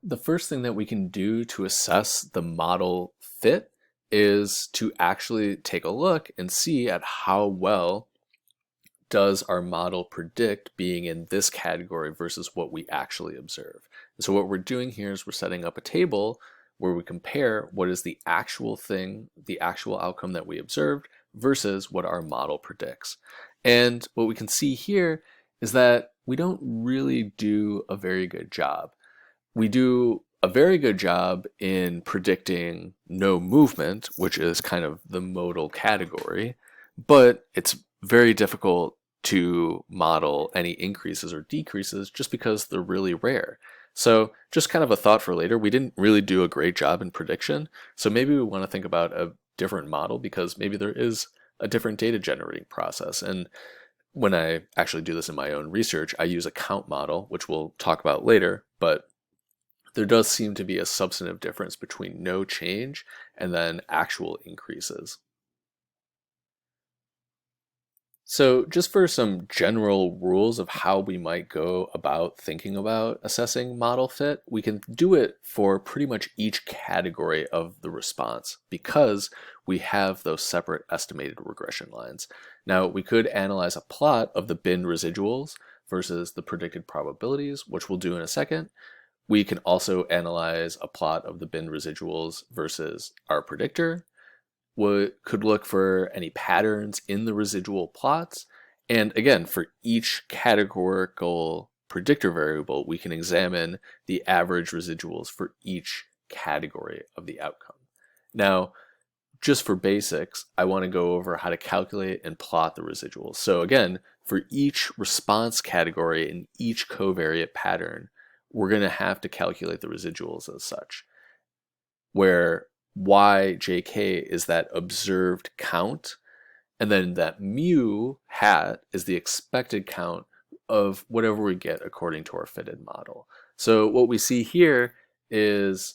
The first thing that we can do to assess the model fit is to actually take a look and see at how well does our model predict being in this category versus what we actually observe. And so what we're doing here is we're setting up a table where we compare what is the actual thing, the actual outcome that we observed versus what our model predicts. And what we can see here is that we don't really do a very good job. We do a very good job in predicting no movement, which is kind of the modal category, but it's very difficult to model any increases or decreases just because they're really rare. So just kind of a thought for later, we didn't really do a great job in prediction, so maybe we want to think about a different model because maybe there is a different data generating process. And when I actually do this in my own research, I use a count model, which we'll talk about later, but there does seem to be a substantive difference between no change and then actual increases. So just for some general rules of how we might go about thinking about assessing model fit, we can do it for pretty much each category of the response because we have those separate estimated regression lines. Now we could analyze a plot of the bin residuals versus the predicted probabilities, which we'll do in a second. We can also analyze a plot of the bin residuals versus our predictor. We could look for any patterns in the residual plots. And again, for each categorical predictor variable, we can examine the average residuals for each category of the outcome. Now, just for basics, I want to go over how to calculate and plot the residuals. So again, for each response category in each covariate pattern, we're going to have to calculate the residuals as such, where yjk is that observed count, and then that mu hat is the expected count of whatever we get according to our fitted model. So what we see here is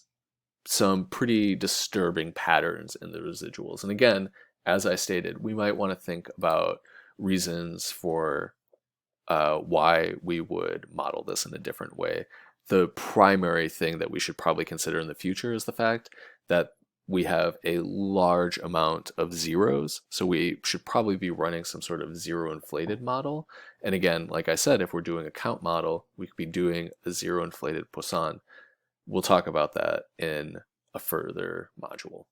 some pretty disturbing patterns in the residuals. And again, as I stated, we might want to think about reasons for why we would model this in a different way. The primary thing that we should probably consider in the future is the fact that we have a large amount of zeros, so we should probably be running some sort of zero inflated model. And again, like I said, if we're doing a count model, we could be doing a zero inflated Poisson. We'll talk about that in a further module.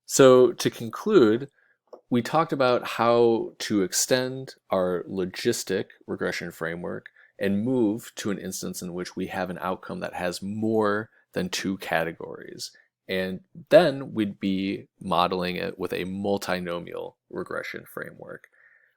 So to conclude, we talked about how to extend our logistic regression framework and move to an instance in which we have an outcome that has more than two categories. And then we'd be modeling it with a multinomial regression framework.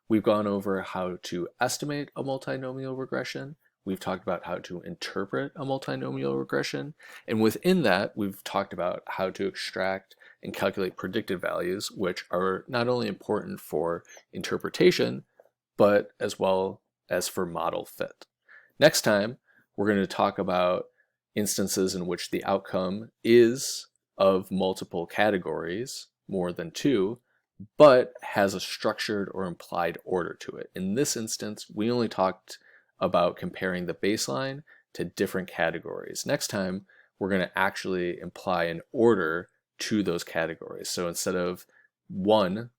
We've gone over how to estimate a multinomial regression. We've talked about how to interpret a multinomial regression. And within that, we've talked about how to extract and calculate predicted values, which are not only important for interpretation, but as well as for model fit. Next time, we're going to talk about instances in which the outcome is of multiple categories, more than two, but has a structured or implied order to it. In this instance, we only talked about comparing the baseline to different categories. Next time, we're going to actually imply an order to those categories. So instead of 1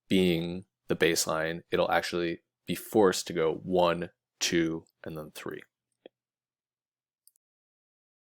being the baseline, it'll actually be forced to go 1, 2, and then 3.